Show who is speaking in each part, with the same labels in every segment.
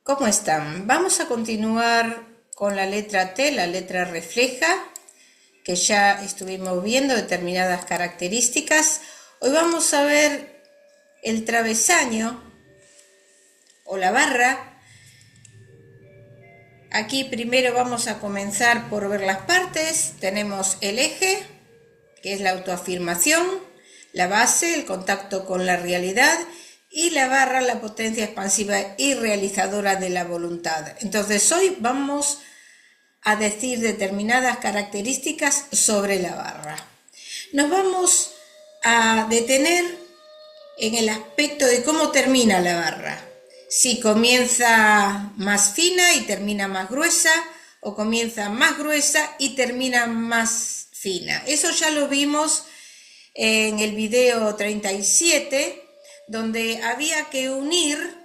Speaker 1: ¿Cómo están? Vamos a continuar con la letra T, la letra refleja, que ya estuvimos viendo determinadas características. Hoy vamos a ver el travesaño o la barra. Aquí primero vamos a comenzar por ver las partes. Tenemos el eje, que es la autoafirmación, la base, el contacto con la realidad, y la barra, la potencia expansiva y realizadora de la voluntad. Entonces hoy vamos a decir determinadas características sobre la barra. Nos vamos a detener en el aspecto de cómo termina la barra. Si comienza más fina y termina más gruesa, o comienza más gruesa y termina más fina. Eso ya lo vimos en el video 37, donde había que unir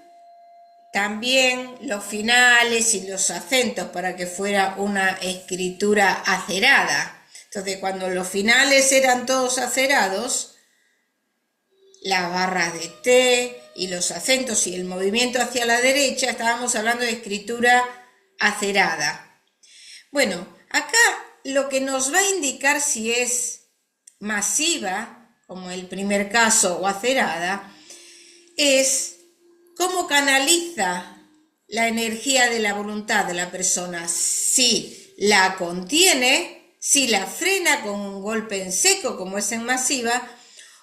Speaker 1: también los finales y los acentos para que fuera una escritura acerada. Entonces, cuando los finales eran todos acerados, las barras de T y los acentos y el movimiento hacia la derecha, estábamos hablando de escritura acerada. Bueno, acá lo que nos va a indicar si es masiva, como el primer caso, o acerada, es cómo canaliza la energía de la voluntad de la persona, si la contiene, si la frena con un golpe en seco, como es en masiva,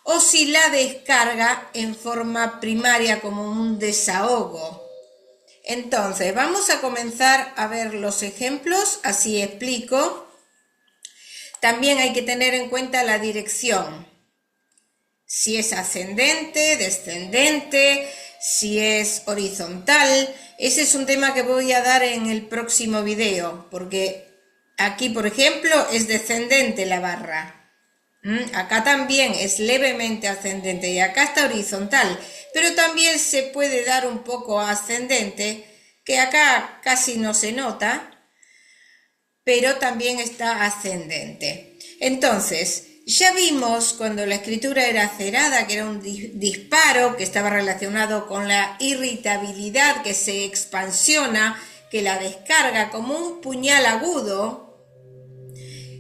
Speaker 1: o si la descarga en forma primaria como un desahogo. Entonces, vamos a comenzar a ver los ejemplos, así explico. También hay que tener en cuenta la dirección. Si es ascendente, descendente, si es horizontal. Ese es un tema que voy a dar en el próximo video, porque aquí, por ejemplo, es descendente la barra. Acá también es levemente ascendente y acá está horizontal, pero también se puede dar un poco ascendente, que acá casi no se nota, pero también está ascendente. Entonces, ya vimos cuando la escritura era acerada, que era un disparo, que estaba relacionado con la irritabilidad, que se expansiona, que la descarga como un puñal agudo.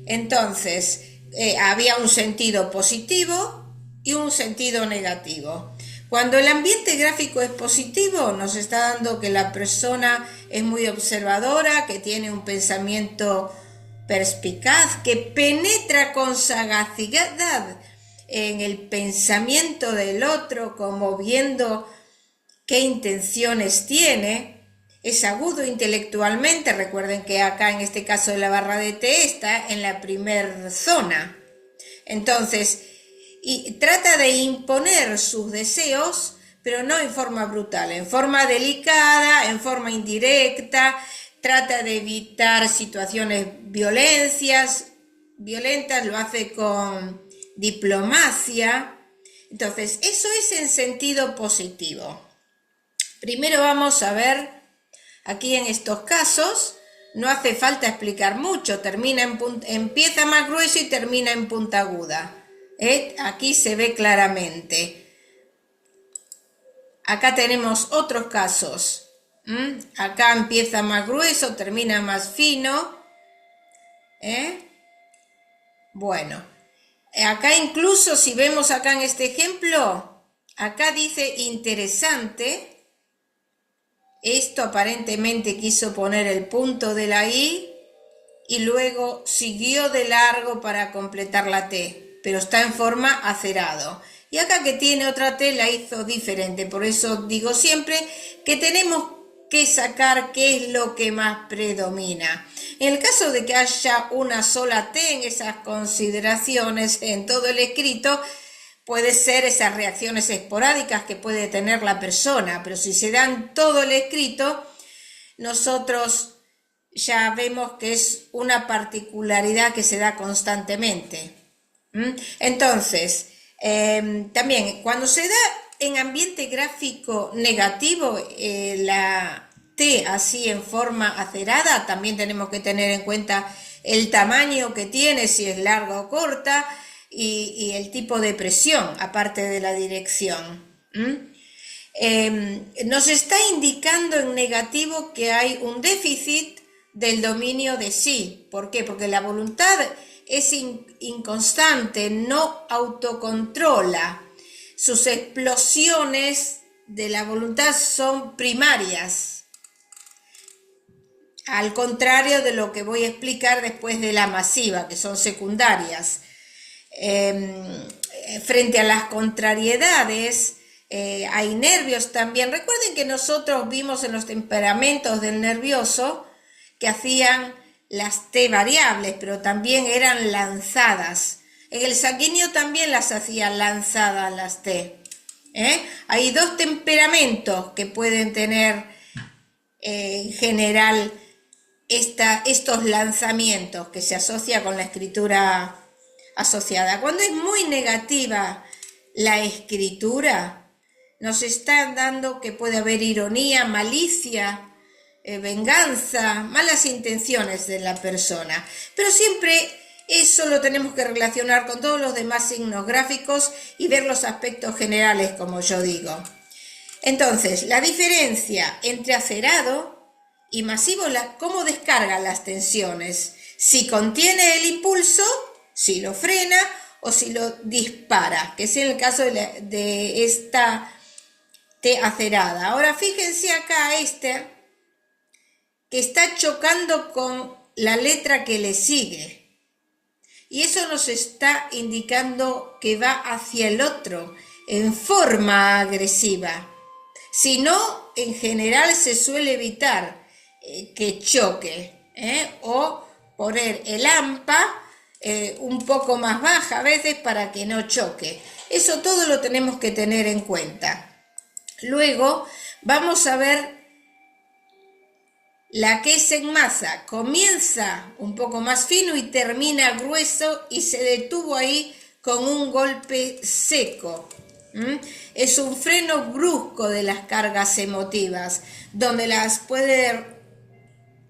Speaker 1: Entonces, había un sentido positivo y un sentido negativo. Cuando el ambiente gráfico es positivo, nos está dando que la persona es muy observadora, que tiene un pensamiento perspicaz, que penetra con sagacidad en el pensamiento del otro, como viendo qué intenciones tiene. Es agudo intelectualmente. Recuerden que acá en este caso de la barra de T está en la primer zona. Entonces, y trata de imponer sus deseos, pero no en forma brutal, en forma delicada, en forma indirecta. Trata de evitar situaciones violentas, lo hace con diplomacia. Entonces, eso es en sentido positivo. Primero vamos a ver, aquí en estos casos, no hace falta explicar mucho, empieza más grueso y termina en punta aguda. Aquí se ve claramente. Acá tenemos otros casos. Acá empieza más grueso, termina más fino. Bueno, acá incluso si vemos acá en este ejemplo, acá dice interesante. Esto aparentemente quiso poner el punto de la I y luego siguió de largo para completar la T, pero está en forma acerado. Y acá que tiene otra T la hizo diferente, por eso digo siempre que tenemos que sacar qué es lo que más predomina. En el caso de que haya una sola T en esas consideraciones en todo el escrito, puede ser esas reacciones esporádicas que puede tener la persona, pero si se dan todo el escrito, nosotros ya vemos que es una particularidad que se da constantemente. Entonces, también cuando se da en ambiente gráfico negativo, la T así en forma acerada, también tenemos que tener en cuenta el tamaño que tiene, si es larga o corta, y el tipo de presión, aparte de la dirección. nos está indicando en negativo que hay un déficit del dominio de sí. ¿Por qué? Porque la voluntad es inconstante, no autocontrola. Sus explosiones de la voluntad son primarias, al contrario de lo que voy a explicar después de la masiva, que son secundarias. Frente a las contrariedades, hay nervios también. Recuerden que nosotros vimos en los temperamentos del nervioso que hacían las T variables, pero también eran lanzadas. En el sanguíneo también las hacían lanzadas las T. Hay dos temperamentos que pueden tener en general estos lanzamientos, que se asocia con la escritura asociada. Cuando es muy negativa la escritura, nos está dando que puede haber ironía, malicia, venganza, malas intenciones de la persona. Pero siempre eso lo tenemos que relacionar con todos los demás signos gráficos y ver los aspectos generales, como yo digo. Entonces, la diferencia entre acerado y masivo, cómo descarga las tensiones, si contiene el impulso, si lo frena o si lo dispara, que es el caso de esta T acerada. Ahora fíjense acá que está chocando con la letra que le sigue. Y eso nos está indicando que va hacia el otro en forma agresiva. Si no, en general se suele evitar que choque, o poner el AMPA un poco más baja a veces para que no choque. Eso todo lo tenemos que tener en cuenta. Luego vamos a ver la que es en masa. Comienza un poco más fino y termina grueso y se detuvo ahí con un golpe seco. Es un freno brusco de las cargas emotivas, donde las puede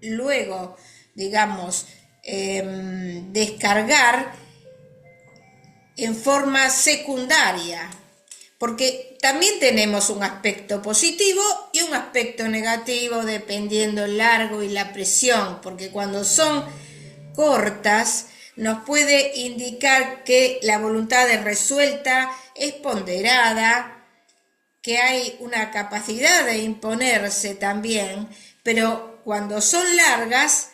Speaker 1: luego, digamos, descargar en forma secundaria, porque también tenemos un aspecto positivo y un aspecto negativo dependiendo el largo y la presión, porque cuando son cortas nos puede indicar que la voluntad es resuelta, es ponderada, que hay una capacidad de imponerse también, pero cuando son largas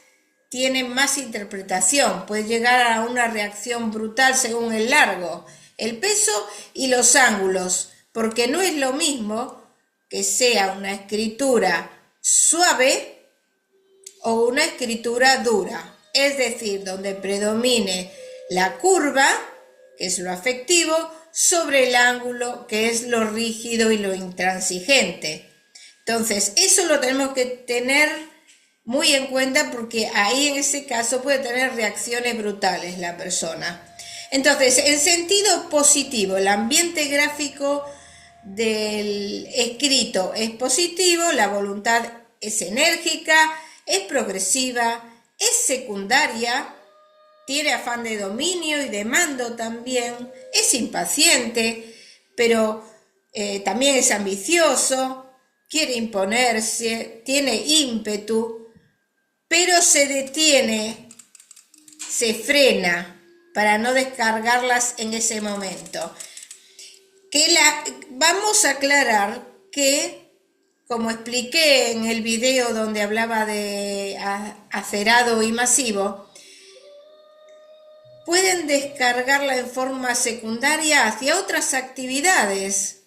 Speaker 1: tienen más interpretación, puede llegar a una reacción brutal según el largo, el peso y los ángulos, porque no es lo mismo que sea una escritura suave o una escritura dura, es decir, donde predomine la curva, que es lo afectivo, sobre el ángulo, que es lo rígido y lo intransigente. Entonces, eso lo tenemos que tener muy en cuenta, porque ahí en ese caso puede tener reacciones brutales la persona. Entonces, en sentido positivo, el ambiente gráfico del escrito es positivo, la voluntad es enérgica, es progresiva, es secundaria, tiene afán de dominio y de mando también, es impaciente, pero también es ambicioso, quiere imponerse, tiene ímpetu, pero se detiene, se frena para no descargarlas en ese momento. Vamos a aclarar que, como expliqué en el video donde hablaba de acerado y masivo, pueden descargarla en forma secundaria hacia otras actividades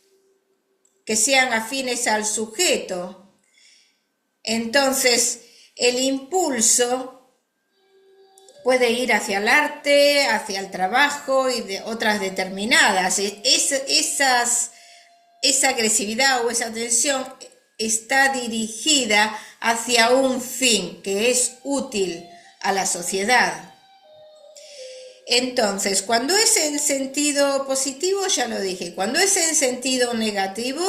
Speaker 1: que sean afines al sujeto. Entonces, el impulso puede ir hacia el arte, hacia el trabajo y de otras determinadas. Esa agresividad o esa tensión está dirigida hacia un fin que es útil a la sociedad. Entonces, cuando es en sentido positivo, ya lo dije, cuando es en sentido negativo,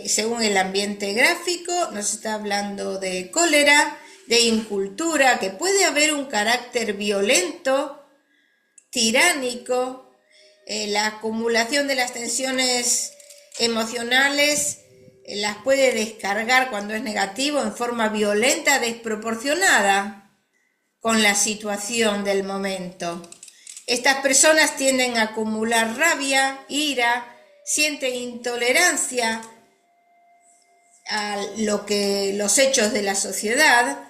Speaker 1: según el ambiente gráfico, nos está hablando de cólera, de incultura, que puede haber un carácter violento, tiránico, la acumulación de las tensiones emocionales las puede descargar cuando es negativo en forma violenta, desproporcionada con la situación del momento. Estas personas tienden a acumular rabia, ira, sienten intolerancia a los hechos de la sociedad.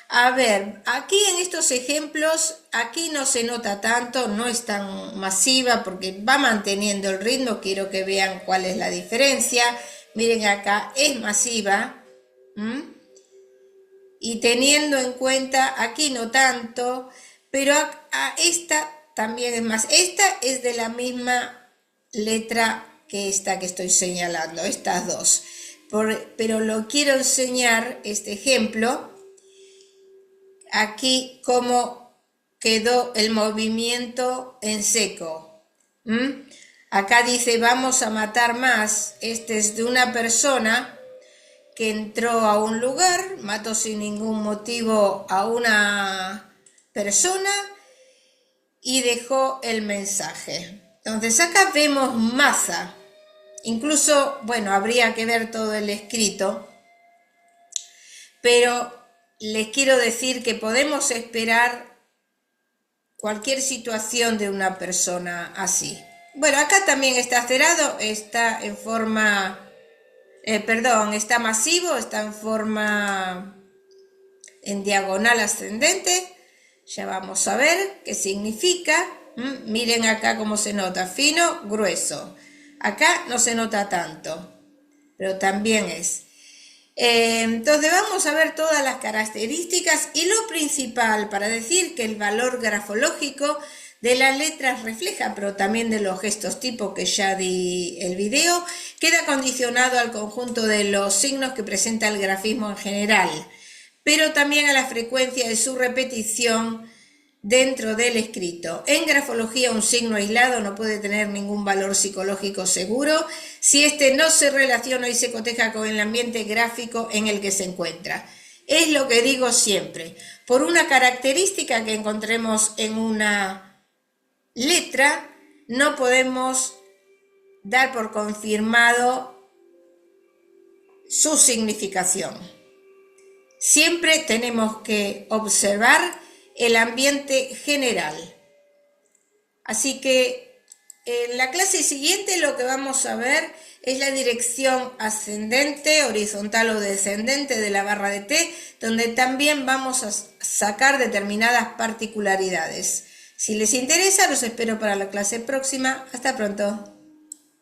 Speaker 1: A ver, aquí en estos ejemplos, aquí no se nota tanto, no es tan masiva porque va manteniendo el ritmo. Quiero que vean cuál es la diferencia. Miren acá, es masiva. Y teniendo en cuenta, aquí no tanto, pero esta también es más. Esta es de la misma letra que esta que estoy señalando, estas dos. Pero lo quiero enseñar, este ejemplo, aquí cómo quedó el movimiento en seco. Acá dice vamos a matar más. Este es de una persona que entró a un lugar, mató sin ningún motivo a una persona y dejó el mensaje. Entonces acá vemos masa. Incluso, bueno, habría que ver todo el escrito, pero les quiero decir que podemos esperar cualquier situación de una persona así. Bueno, acá también está cerrado, está en forma, está masivo, está en forma en diagonal ascendente. Ya vamos a ver qué significa. Miren acá cómo se nota, fino, grueso. Acá no se nota tanto, pero también es. Entonces vamos a ver todas las características y lo principal para decir que el valor grafológico de las letras refleja, pero también de los gestos tipo que ya di el video, queda condicionado al conjunto de los signos que presenta el grafismo en general, pero también a la frecuencia de su repetición dentro del escrito. En grafología, un signo aislado no puede tener ningún valor psicológico seguro si éste no se relaciona y se coteja con el ambiente gráfico en el que se encuentra. Es lo que digo siempre. Por una característica que encontremos en una letra, no podemos dar por confirmado su significación. Siempre tenemos que observar el ambiente general. Así que en la clase siguiente lo que vamos a ver es la dirección ascendente, horizontal o descendente de la barra de T, donde también vamos a sacar determinadas particularidades. Si les interesa, los espero para la clase próxima. Hasta pronto.